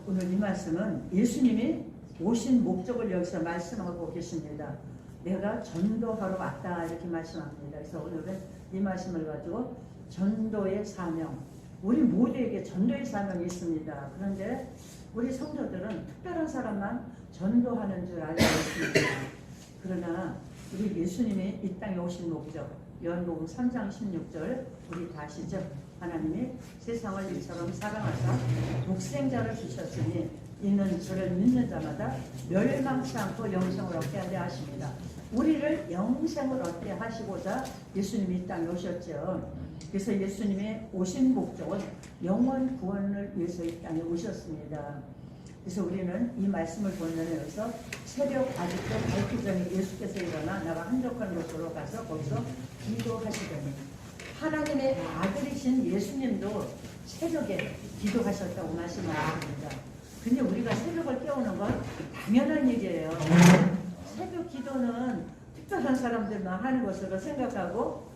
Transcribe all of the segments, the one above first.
오늘 이 말씀은 예수님이 오신 목적을 여기서 말씀하고 계십니다. 내가 전도하러 왔다 이렇게 말씀합니다. 그래서 오늘은 이 말씀을 가지고 전도의 사명, 우리 모두에게 전도의 사명이 있습니다. 그런데 우리 성도들은 특별한 사람만 전도하는 줄 알고 있습니다. 그러나 우리 예수님이 이 땅에 오신 목적, 요한복음 3장 16절 우리 다 아시죠? 하나님이 세상을 이처럼 사랑하사 독생자를 주셨으니 이는 저를 믿는 자마다 멸망치 않고 영생을 얻게 하려 하십니다. 우리를 영생을 얻게 하시고자 예수님이 이 땅에 오셨죠. 그래서 예수님의 오신 목적은 영원 구원을 위해서 이 땅에 오셨습니다. 그래서 우리는 이 말씀을 본면에서 새벽 아직도 밝기 전에 예수께서 일어나 나와 한적한 곳으로 가서 거기서 기도하시더니 하나님의 아들이신 예수님도 새벽에 기도하셨다고 말씀하십니다. 근데 우리가 새벽을 깨우는 건 당연한 일이에요. 새벽 기도는 특별한 사람들만 하는 것으로 생각하고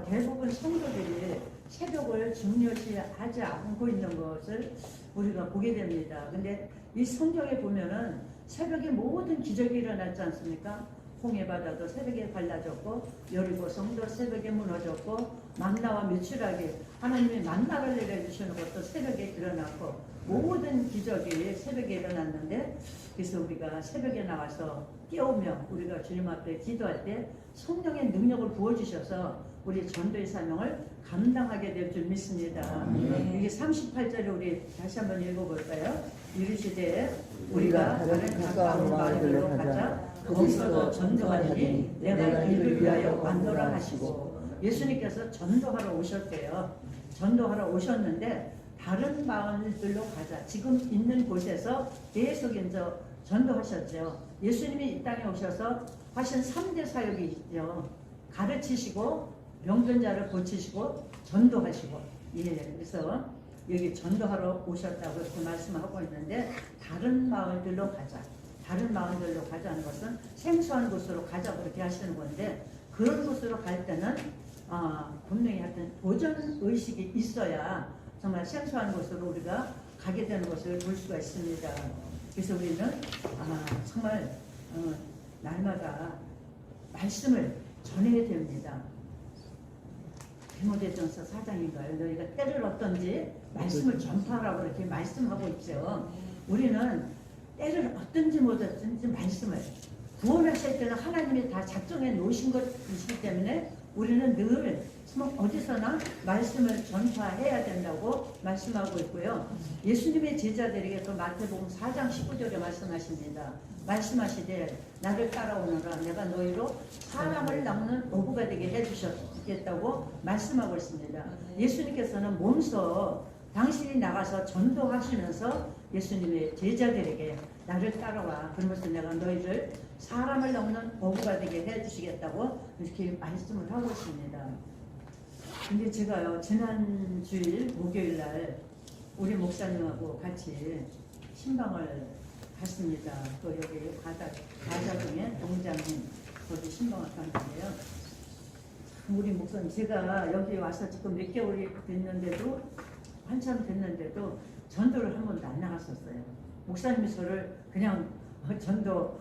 대부분 성도들이 새벽을 중요시하지 않고 있는 것을 우리가 보게 됩니다. 근데 이 성경에 보면은 새벽에 모든 기적이 일어났지 않습니까? 홍해바다도 새벽에 갈라졌고 여리고 성도 새벽에 무너졌고 만나와 메추라기 하나님이 만나를 내려주시는 것도 새벽에 일어났고 모든 기적이 새벽에 일어났는데 그래서 우리가 새벽에 나와서 깨우며 우리가 주님 앞에 기도할 때 성령의 능력을 부어주셔서 우리 전도의 사명을 감당하게 될 줄 믿습니다. 이게 38절에 우리 다시 한번 읽어볼까요? 이르시되 우리가 다른 가까운 마을들로 가자 거기서도 전도하니 내가 이를 위하여 왔노라 하시고 예수님께서 전도하러 오셨대요. 전도하러 오셨는데 다른 마을들로 가자. 지금 있는 곳에서 계속 이제 전도하셨죠. 예수님이 이 땅에 오셔서 하신 3대 사역이 있죠. 가르치시고 병든자를 고치시고 전도하시고. 예, 그래서 여기 전도하러 오셨다고 이렇게 말씀하고 있는데 다른 마을들로 가자. 다른 마을들로 가자는 것은 생소한 곳으로 가자 그렇게 하시는 건데 그런 곳으로 갈 때는 분명히 하여튼 도전 의식이 있어야 정말 생소한 곳으로 우리가 가게 되는 것을 볼 수가 있습니다. 그래서 우리는 정말 날마다 말씀을 전해야 됩니다. 디모데전서 4장인가요? 너희가 때를 어떤지 말씀을 전파하라고 이렇게 말씀하고 있죠. 우리는 때를 어떤지 못했든지 말씀을 구원하실 때는 하나님이 다 작정해 놓으신 것이기 때문에 우리는 늘 어디서나 말씀을 전파해야 된다고 말씀하고 있고요. 예수님의 제자들에게 또 마태복음 4장 19절에 말씀하십니다. 말씀하시되 나를 따라오너라 내가 너희로 사람을 낚는 어부가 되게 해주셨겠다고 말씀하고 있습니다. 예수님께서는 몸소 당신이 나가서 전도하시면서 예수님의 제자들에게 나를 따라와 그러면서 내가 너희를 사람을 낚는 어부가 되게 해주시겠다고 이렇게 말씀을 하고 있습니다. 근데 제가요 지난 주일 목요일날 우리 목사님하고 같이 신방을 갔습니다. 또 여기 가자동에 동장님 거기 신방을 갔는데요. 우리 목사님 제가 여기 와서 지금 몇 개월이 됐는데도 한참 됐는데도 전도를 한 번도 안 나갔었어요. 목사님이 저를 그냥 전도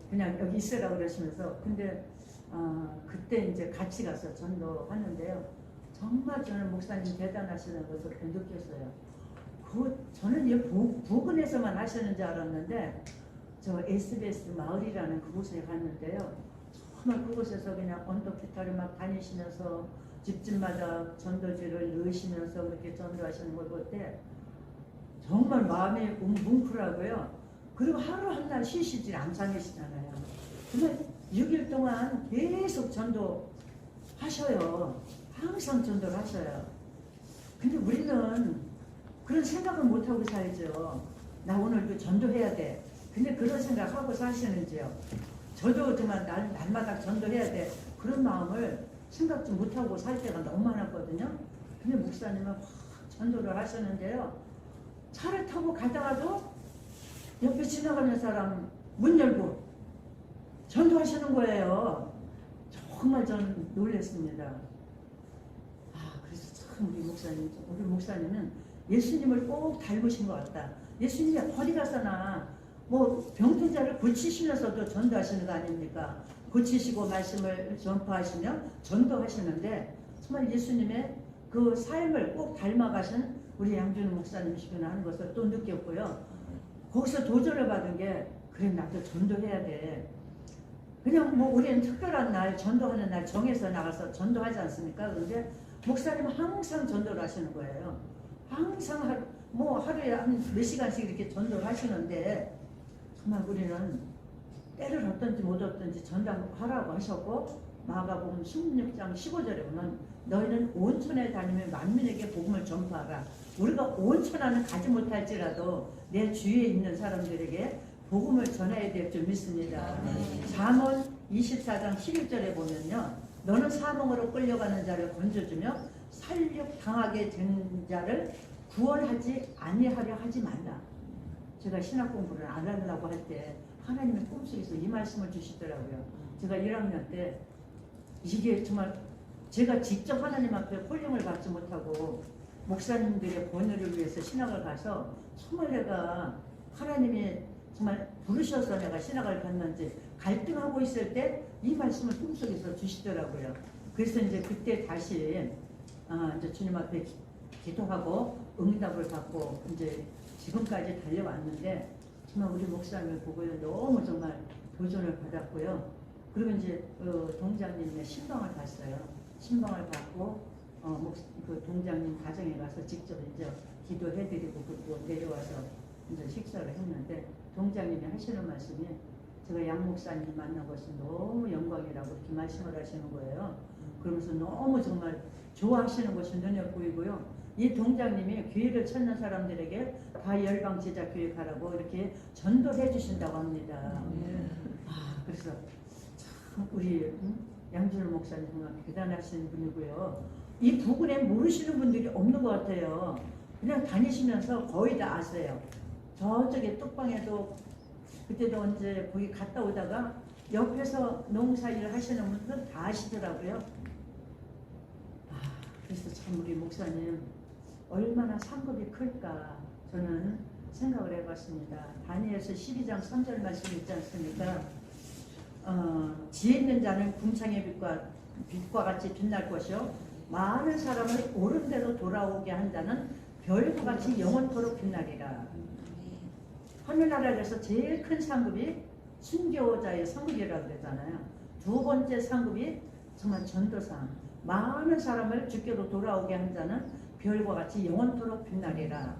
그냥 여기 있으라고 그러시면서 근데 그때 이제 같이 가서 전도하는데요. 정말 저는 목사님 대단하시다는 것을 느꼈어요. 저는 이 부근에서만 하시는 줄 알았는데 저 SBS 마을이라는 그곳에 갔는데요. 정말 그곳에서 그냥 언덕 기타를 막 다니시면서 집집마다 전도지를 넣으시면서 그렇게 전도하시는 걸 볼 때 정말 마음이 뭉클하고요. 그리고 하루 한 날 쉬시질 않으시잖아요. 근데 6일 동안 계속 전도하셔요. 항상 전도를 하셔요. 근데 우리는 그런 생각을 못하고 살죠. 나 오늘도 전도해야 돼. 근데 그런 생각하고 사시는지요. 저도 정말 날마다 전도해야 돼. 그런 마음을 생각 좀 못하고 살 때가 너무 많았거든요. 근데 목사님은 확 전도를 하셨는데요. 차를 타고 가다가도 옆에 지나가는 사람 문 열고 전도하시는 거예요. 정말 전 놀랐습니다. 그래서 참 우리 목사님은 예수님을 꼭 닮으신 것 같다. 예수님이 어디 가서나 뭐 병든 자를 고치시면서도 전도하시는 거 아닙니까? 고치시고 말씀을 전파하시며 전도하시는데 정말 예수님의 그 삶을 꼭 닮아가신 우리 양준호 목사님이시구나 하는 것을 또 느꼈고요. 거기서 도전을 받은 게 그래 나도 전도해야 돼. 그냥 뭐 우리는 특별한 날 전도하는 날 정해서 나가서 전도하지 않습니까? 그런데 목사님은 항상 전도를 하시는 거예요. 항상 하루에 한 몇 시간씩 이렇게 전도를 하시는데 정말 우리는 때를 얻든지 못 얻든지 전도하라고 하셨고 마가복음 16장 15절에 보면 너희는 온천에 다니며 만민에게 복음을 전파하라. 우리가 온천 안을 가지 못할지라도 내 주위에 있는 사람들에게 복음을 전해야 될 줄 믿습니다. 잠언 24장 11절에 보면요. 너는 사망으로 끌려가는 자를 건져주며 살육 당하게 된 자를 구원하지 아니하려 하지 말라. 제가 신학 공부를 안 하려고 할 때 하나님의 꿈속에서 이 말씀을 주시더라고요. 제가 1학년 때 이게 정말 제가 직접 하나님 앞에 홀령을 받지 못하고 목사님들의 권유를 위해서 신학을 가서 정말 내가 하나님이 정말 부르셔서 내가 신학을 갔는지 갈등하고 있을 때 이 말씀을 꿈속에서 주시더라고요. 그래서 이제 그때 다시 이제 주님 앞에 기도하고 응답을 받고 이제 지금까지 달려왔는데 정말 우리 목사님을 보고 너무 정말 도전을 받았고요. 그리고 이제 동장님의 신방을 갔어요. 신방을 받고 그 동장님 가정에 가서 직접 이제 기도해드리고 그리고 내려와서 이제 식사를 했는데 동장님이 하시는 말씀이 제가 양 목사님 만난 것이 너무 영광이라고 이렇게 말씀을 하시는 거예요. 그러면서 너무 정말 좋아하시는 것이 눈에 보이고요. 이 동장님이 교회를 찾는 사람들에게 다 열방 제자 교회 가라고 이렇게 전도해 주신다고 합니다. 그래서 참 우리 양준호 목사님 정말 대단하신 분이고요. 이 부근에 모르시는 분들이 없는 것 같아요. 그냥 다니시면서 거의 다 아세요. 저쪽에 뚝방에도 그때도 언제 거기 갔다 오다가 옆에서 농사일을 하시는 분들 다 아시더라고요. 그래서 참 우리 목사님 얼마나 상급이 클까 저는 생각을 해봤습니다. 다니엘서 12장 3절 말씀 있지 않습니까? 지혜 있는 자는 궁창의 빛과 같이 빛날 것이요 많은 사람을 옳은 대로 돌아오게 한 자는 별과 같이 영원토록 빛나리라. 하늘나라에서 제일 큰 상급이 순교자의 상급이라고 그러잖아요. 두 번째 상급이 정말 전도상. 많은 사람을 주께로 돌아오게 한 자는 별과 같이 영원토록 빛나리라.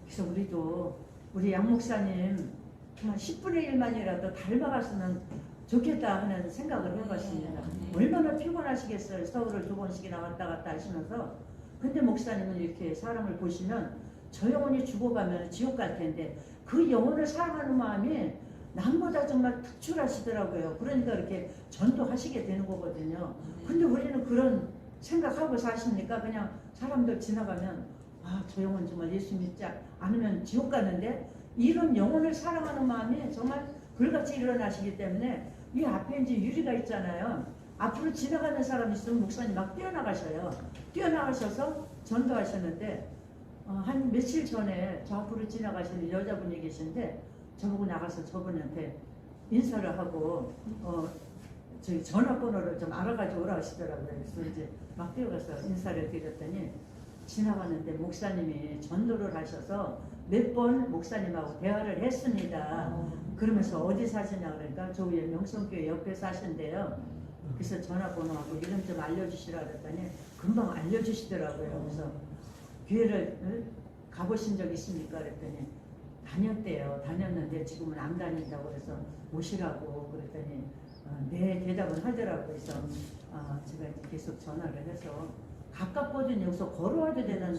그래서 우리도 우리 양 목사님 정말 10분의 1만이라도 닮아갔으면 좋겠다 하는 생각을 해봤습니다. 얼마나 피곤하시겠어요. 서울을 2번씩이나 왔다 갔다 하시면서. 근데 목사님은 이렇게 사람을 보시면 저 영혼이 죽어가면 지옥 갈 텐데 그 영혼을 사랑하는 마음이 남보다 정말 특출하시더라고요. 그러니까 이렇게 전도하시게 되는 거거든요. 근데 우리는 그런 생각하고 사십니까? 그냥 사람들 지나가면 저 영혼 정말 예수 믿지 않으면 지옥 가는데 이런 영혼을 사랑하는 마음이 정말 불같이 일어나시기 때문에 이 앞에 이제 유리가 있잖아요. 앞으로 지나가는 사람이 있으면 목사님 막 뛰어나가셔요. 뛰어나가셔서 전도하셨는데 한 며칠 전에 저 앞으로 지나가시는 여자분이 계신데 저보고 나가서 저분한테 인사를 하고 저희 전화번호를 좀 알아가지고 오라 하시더라고요. 그래서 이제 막 뛰어가서 인사를 드렸더니 지나가는데 목사님이 전도를 하셔서 몇 번 목사님하고 대화를 했습니다. 그러면서 어디 사시냐 그러니까 저 위에 명성교회 옆에 사신대요. 그래서 전화번호하고 이름 좀 알려주시라 그랬더니 금방 알려주시더라고요. 그래서 교회를 가보신 적 있습니까? 그랬더니 다녔대요. 다녔는데 지금은 안 다닌다고 그래서 오시라고 그랬더니 네 대답은 하더라고요. 그래서 제가 계속 전화를 해서 가깝거든요. 여기서 걸어와도 되는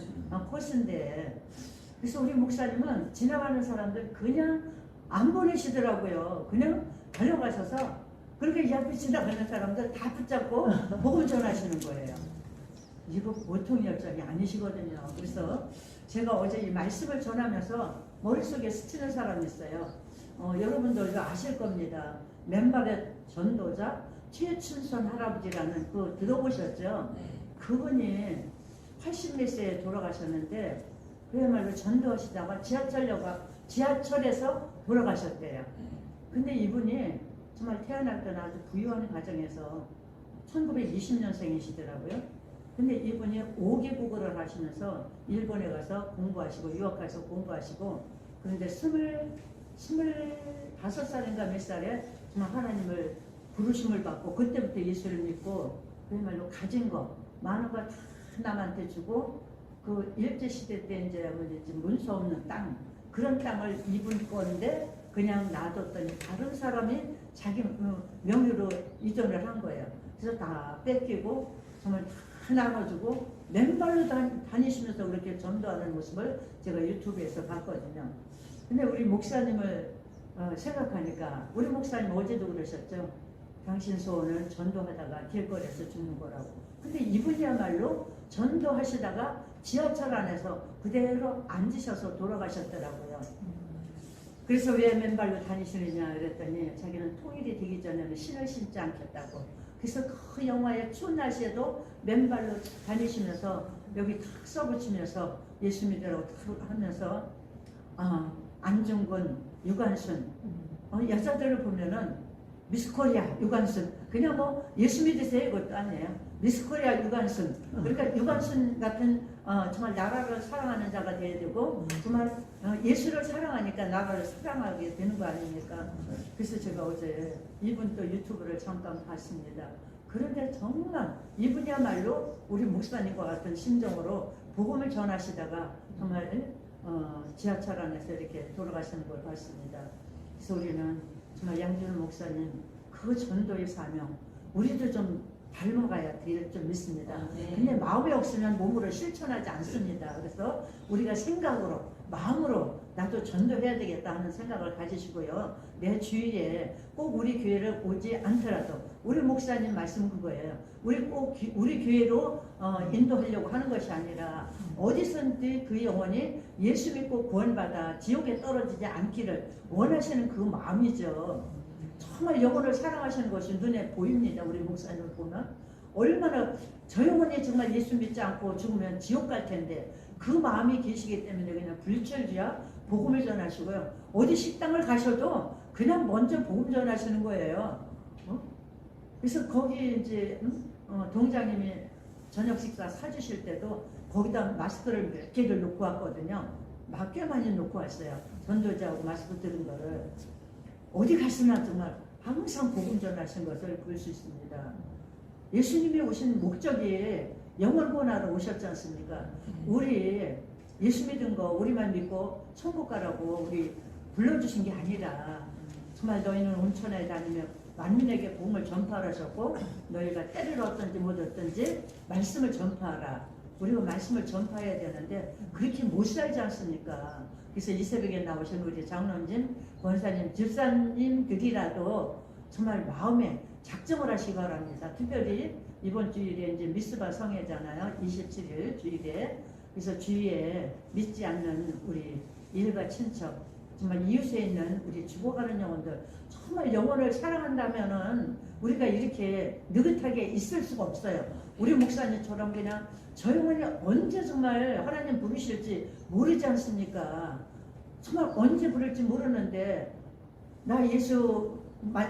코스인데 그래서 우리 목사님은 지나가는 사람들 그냥 안 보내시더라고요. 그냥 달려가셔서 그렇게 이 앞에 지나가는 사람들 다 붙잡고 복음 전하시는 거예요. 이거 보통 열정이 아니시거든요. 그래서 제가 어제 이 말씀을 전하면서 머릿속에 스치는 사람이 있어요. 여러분들도 아실 겁니다. 맨발의 전도자 최춘선 할아버지라는 그 들어보셨죠? 그분이 80몇 세에 돌아가셨는데 그야말로 전도하시다가 지하철에서 돌아가셨대요. 근데 이분이 정말 태어날 때는 아주 부유한 가정에서 1920년생이시더라고요. 근데 이분이 5개국어를 하시면서 일본에 가서 공부하시고 유학 가서 공부하시고, 그런데 25살인가 몇 살에 정말 하나님을 부르심을 받고 그때부터 예수를 믿고 그야말로 가진 거 많은 거 다 남한테 주고, 그 일제시대 때 이제 문서 없는 땅, 그런 땅을 이분 건데 그냥 놔뒀더니 다른 사람이 자기 명의로 이전을 한 거예요. 그래서 다 뺏기고 정말 다 나눠주고 맨발로 다니시면서 그렇게 전도하는 모습을 제가 유튜브에서 봤거든요. 근데 우리 목사님을 생각하니까, 우리 목사님 어제도 그러셨죠. 당신 소원은 전도하다가 길거리에서 죽는 거라고. 근데 이분이야말로 전도하시다가 지하철 안에서 그대로 앉으셔서 돌아가셨더라고요. 그래서 왜 맨발로 다니시느냐 그랬더니 자기는 통일이 되기 전에는 신을 신지 않겠다고. 그래서 그 영화의 추운 날씨에도 맨발로 다니시면서 여기 탁 써붙이면서 예수 믿으라고 탁 하면서 안중근, 유관순, 여자들을 보면은 미스코리아 유관순, 그냥 뭐 예수 믿으세요 이것도 아니에요. 미스코리아 유관순, 그러니까 유관순 같은 정말 나라를 사랑하는 자가 돼야 되고, 정말 예수를 사랑하니까 나라를 사랑하게 되는 거 아닙니까? 그래서 제가 어제 이분 또 유튜브를 잠깐 봤습니다. 그런데 정말 이분이야말로 우리 목사님과 같은 심정으로 복음을 전하시다가 정말 지하철 안에서 이렇게 돌아가시는 걸 봤습니다. 그래서 우리는 정말 양준호 목사님 그 전도의 사명 우리도 좀 닮아가야 될 줄 믿습니다. 근데 마음이 없으면 몸으로 실천하지 않습니다. 그래서 우리가 생각으로 마음으로 나도 전도해야 되겠다 하는 생각을 가지시고요. 내 주위에 꼭 우리 교회를 오지 않더라도 우리 목사님 말씀 그거예요. 우리 꼭 우리 교회로 인도하려고 하는 것이 아니라 어디선지 그 영혼이 예수 믿고 구원받아 지옥에 떨어지지 않기를 원하시는 그 마음이죠. 정말 영혼을 사랑하시는 것이 눈에 보입니다. 우리 목사님을 보면 얼마나 저 영혼이 정말 예수 믿지 않고 죽으면 지옥 갈 텐데 그 마음이 계시기 때문에 그냥 불철주야 복음을 전하시고요. 어디 식당을 가셔도 그냥 먼저 복음 전하시는 거예요. 그래서 거기 이제 동장님이 저녁 식사 사주실 때도 거기다 마스크를 몇 개를 놓고 왔거든요. 막 꽤 많이 놓고 왔어요. 전도자하고 마스크 들은 거를. 어디 갔으나 정말 항상 복음 전하신 것을 볼 수 있습니다. 예수님이 오신 목적이 영혼 구원하러 오셨지 않습니까? 우리 예수 믿은 거 우리만 믿고 천국 가라고 우리 불러주신 게 아니라 정말 너희는 온천에 다니며 만민에게 복음을 전파하셨고 너희가 때를 얻든지 못 얻든지 말씀을 전파하라. 우리가 말씀을 전파해야 되는데 그렇게 못 살지 않습니까? 그래서 이 새벽에 나오신 우리 장로님, 권사님, 집사님들이라도 정말 마음에 작정을 하시기 바랍니다. 특별히 이번 주일에 이제 미스바 성회잖아요. 27일 주일에. 그래서 주위에 믿지 않는 우리 일가 친척, 정말 이웃에 있는 우리 죽어가는 영혼들, 정말 영혼을 사랑한다면은 우리가 이렇게 느긋하게 있을 수가 없어요. 우리 목사님처럼 그냥 저 영혼이 언제 정말 하나님 부르실지 모르지 않습니까? 정말 언제 부를지 모르는데 나 예수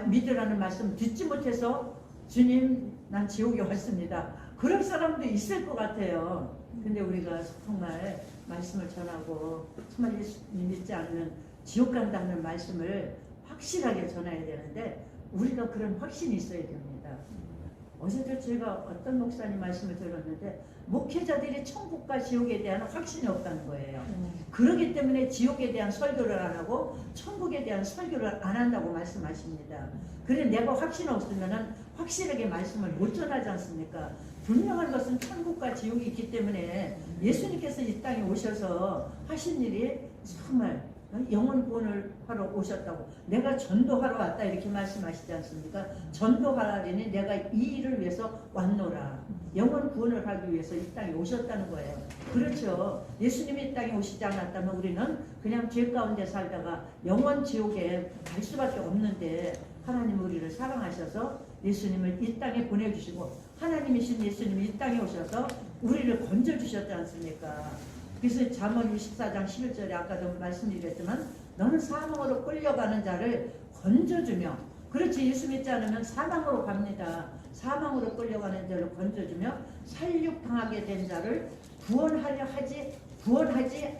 믿으라는 말씀 듣지 못해서 주님 난 지옥에 왔습니다. 그런 사람도 있을 것 같아요. 근데 우리가 정말 말씀을 전하고 정말 예수 믿지 않으면 지옥 간다는 말씀을 확실하게 전해야 되는데 우리가 그런 확신이 있어야 됩니다. 어제도 제가 어떤 목사님 말씀을 들었는데 목회자들이 천국과 지옥에 대한 확신이 없다는 거예요. 그렇기 때문에 지옥에 대한 설교를 안 하고 천국에 대한 설교를 안 한다고 말씀하십니다. 그래 내가 확신 없으면 확실하게 말씀을 못 전하지 않습니까? 분명한 것은 천국과 지옥이 있기 때문에 예수님께서 이 땅에 오셔서 하신 일이 정말 영혼 구원을 하러 오셨다고. 내가 전도하러 왔다 이렇게 말씀하시지 않습니까? 전도하라니 내가 이 일을 위해서 왔노라. 영혼 구원을 하기 위해서 이 땅에 오셨다는 거예요. 그렇죠. 예수님이 이 땅에 오시지 않았다면 우리는 그냥 죄 가운데 살다가 영원 지옥에 갈 수밖에 없는데 하나님 우리를 사랑하셔서 예수님을 이 땅에 보내주시고 하나님이신 예수님이 이 땅에 오셔서 우리를 건져주셨지 않습니까? 그래서 잠언 24장 11절에 아까도 말씀드렸지만 너는 사망으로 끌려가는 자를 건져주며, 그렇지, 예수 믿지 않으면 사망으로 갑니다. 사망으로 끌려가는 자를 건져주며 살육당하게 된 자를 구원하지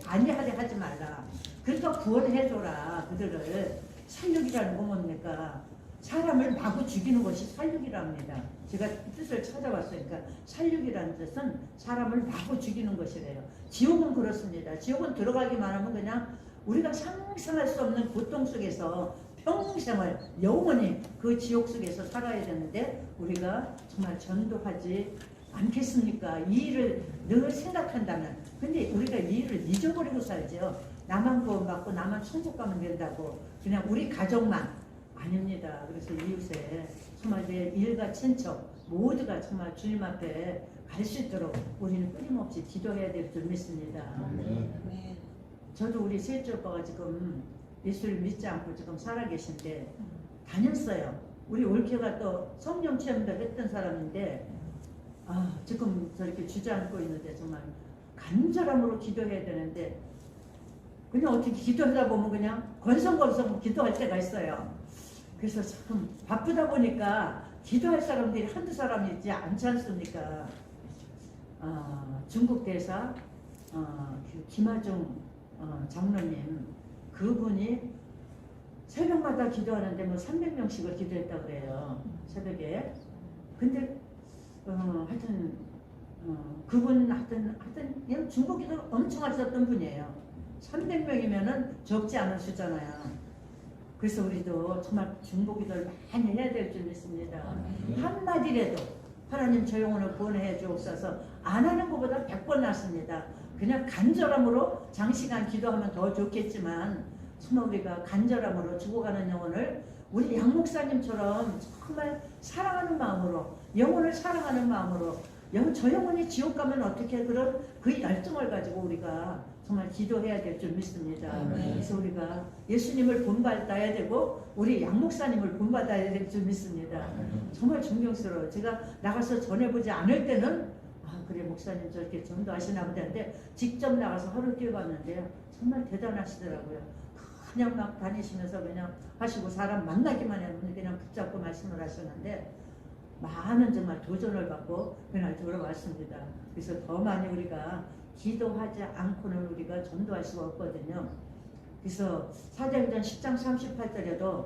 아니하려 하지 말라. 그러니까 구원해줘라. 그들을. 살육이라는 건 뭡니까? 사람을 마구 죽이는 것이 살육이랍니다. 제가 뜻을 찾아봤어요. 그러니까 살육이라는 뜻은 사람을 마구 죽이는 것이래요. 지옥은 그렇습니다. 지옥은 들어가기만 하면 그냥 우리가 상상할 수 없는 고통 속에서 평생을 영원히 그 지옥 속에서 살아야 되는데 우리가 정말 전도하지 않겠습니까? 이 일을 늘 생각한다면. 근데 우리가 이 일을 잊어버리고 살죠. 나만 구원받고 나만 천국 가면 된다고. 그냥 우리 가족만. 아닙니다. 그래서 이웃에 정말 내 일가 친척 모두가 정말 주님 앞에 갈 수 있도록 우리는 끊임없이 기도해야 될 줄 믿습니다. 저도 우리 셋째 오빠가 지금 예수를 믿지 않고 지금 살아계신데 다녔어요. 우리 올케가 또 성령 체험도 했던 사람인데 지금 저렇게 주저앉고 있는데 정말 간절함으로 기도해야 되는데 그냥 어떻게 기도하다 보면 그냥 건성건성 기도할 때가 있어요. 그래서 참 바쁘다 보니까 기도할 사람들이 한두 사람이 있지 않지 않습니까? 중국 대사 김하중 장로님, 그분이 새벽마다 기도하는데 뭐 300명씩을 기도했다고 그래요. 새벽에. 근데 하여튼 그분 하여튼 중국 기도 엄청 하셨던 분이에요. 300명이면은 적지 않은 수잖아요. 그래서 우리도 정말 중보기도를 많이 해야 될 줄 믿습니다. 한마디라도 하나님 저 영혼을 구원해 주옵소서 안 하는 것보다 100번 낫습니다. 그냥 간절함으로 장시간 기도하면 더 좋겠지만 정말 우리가 간절함으로 죽어가는 영혼을 우리 양 목사님처럼 정말 사랑하는 마음으로, 영혼을 사랑하는 마음으로, 저 영혼이 지옥 가면 어떻게, 그런 그 열정을 가지고 우리가 정말 기도해야 될 줄 믿습니다. 그래서 우리가 예수님을 본받아야 되고 우리 양 목사님을 본받아야 될 줄 믿습니다. 정말 존경스러워요. 제가 나가서 전해보지 않을 때는 그래 목사님 저렇게 전도하시나 보다 했는데 직접 나가서 하루 뛰어봤는데 정말 대단하시더라고요. 그냥 막 다니시면서 그냥 하시고 사람 만나기만 하면 그냥 붙잡고 말씀을 하셨는데 많은 정말 도전을 받고 그날 들어왔습니다. 그래서 더 많이 우리가 기도하지 않고는 우리가 전도할 수가 없거든요. 그래서 사도행전 10장 38절에도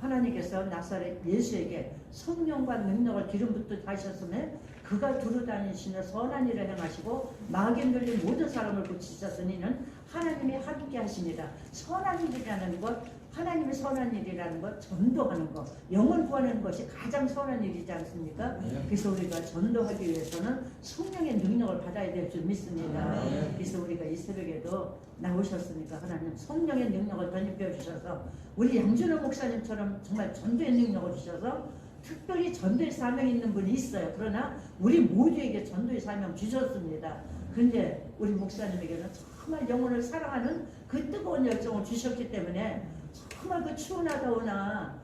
하나님께서 나사렛 예수에게 성령과 능력을 기름 붓듯 하셨으며 그가 두루 다니시며 선한 일을 행하시고 마귀에 들린 모든 사람을 고치셨으니는 하나님이 함께 하십니다. 선한 일이라는 것, 하나님의 선한 일이라는 것, 전도하는 것, 영을 구하는 것이 가장 선한 일이지 않습니까? 그래서 우리가 전도하기 위해서는 성령의 능력을 받아야 될 줄 믿습니다. 그래서 우리가 이 새벽에도 나오셨으니까 하나님 성령의 능력을 덧입혀 주셔서 우리 양준호 목사님처럼 정말 전도의 능력을 주셔서 특별히 전도의 사명이 있는 분이 있어요. 그러나 우리 모두에게 전도의 사명 주셨습니다. 그런데 우리 목사님에게는 정말 영혼을 사랑하는 그 뜨거운 열정을 주셨기 때문에 정말 그 추우나 더우나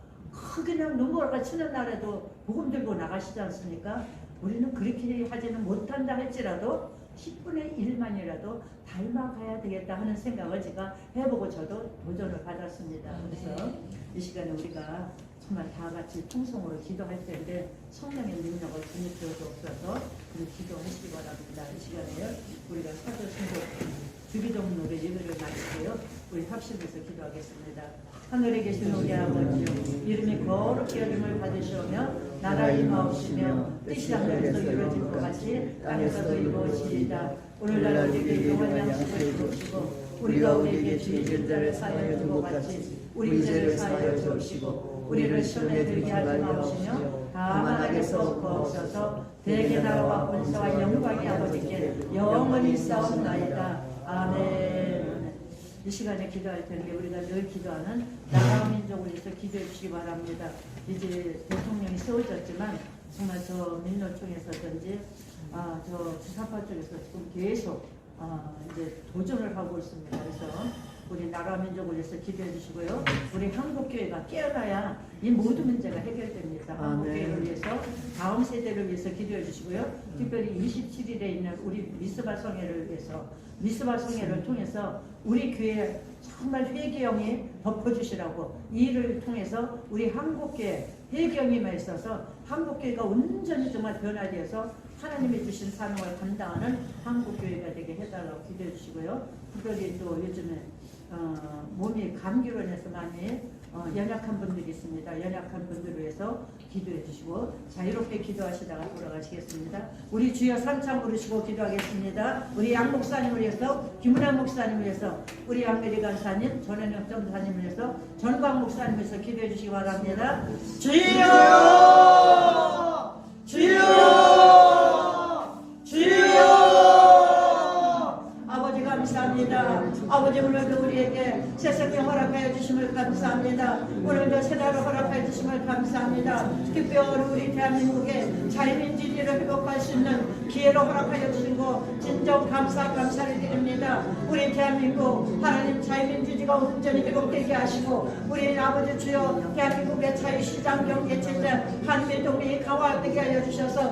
그냥 눈물과 치는 날에도 복음 들고 나가시지 않습니까? 우리는 그렇게 하지는 못한다 할지라도 10분의 1만이라도 닮아가야 되겠다 하는 생각을 제가 해보고 저도 도전을 받았습니다. 그래서 이 시간에 우리가 정말 다 같이 통성으로 기도할 텐데 성령의 능력을 주님께 주옵소서. 그리고 기도하시기 바랍니다. 이 시간에 우리가 사도 신도 주기도 노래 예배를 마치고요. 우리 합심해서 기도하겠습니다. 하늘에 계신 우리 아버지요, 이름이 거룩히 여김을 받으시오며 나라 임하옵시며 뜻이 하늘에서 이루어진 것 같이 땅에서도 이루어지이다. 오늘날 우리에게 용할 양식을 주옵시고 우리가 우리에게 죄 지은 자를 사하여 준 것 같이 우리 죄를 사하여 주옵시고 우리를 시험에 들게 하지 마옵시며 다만 악에서 구하옵소서. 대개 나라와 권세와 영광이 아버지께 영원히 싸움나이다. 아멘. 이 시간에 기도할 텐데 우리가 늘 기도하는 나라 민족을 위해서 기도해 주시기 바랍니다. 이제 대통령이 세워졌지만 정말 저 민노총에서든지 저 주사파 쪽에서 지금 계속 이제 도전을 하고 있습니다. 그래서 우리 나라 민족을 위해서 기도해 주시고요. 우리 한국교회가 깨어나야 이 모든 문제가 해결됩니다. 한국교회를 위해서 다음 세대를 위해서 기도해 주시고요. 특별히 27일에 있는 우리 미스바 성회를 위해서 미스바 성회를 통해서 우리 교회 정말 회개형이 덮어주시라고 이 일을 통해서 우리 한국교회 회개형이만 있어서 한국교회가 온전히 정말 변화되어서 하나님이 주신 사명을 감당하는 한국교회가 되게 해달라고 기도해 주시고요. 특별히 또 요즘에 몸이 감기로 인해서 많이 연약한 분들이 있습니다. 연약한 분들을 위해서 기도해 주시고 자유롭게 기도하시다가 돌아가시겠습니다. 우리 주여 삼창 부르시고 기도하겠습니다. 우리 양 목사님을 위해서, 김은환 목사님을 위해서, 우리 아메리칸 사님, 전현영 전사님을 위해서, 전광 목사님을 위해서 기도해 주시기 바랍니다. 주여! 주여! 주여! 아버지 감사합니다. 아버지 오늘도 우리에게 새 생명 허락하여 주심을 감사합니다. 오늘도 새 날을 허락하여 주심을 감사합니다. 특별히 우리 대한민국의 자유민주주의를 회복할 수 있는 기회로 허락하여 주시고 진정 감사를 드립니다. 우리 대한민국 하나님 자유민주주의가 온전히 회복되게 하시고 우리 아버지 주여 대한민국의 자유시장 경제체제 한미 동맹이 강화되게 하여 주셔서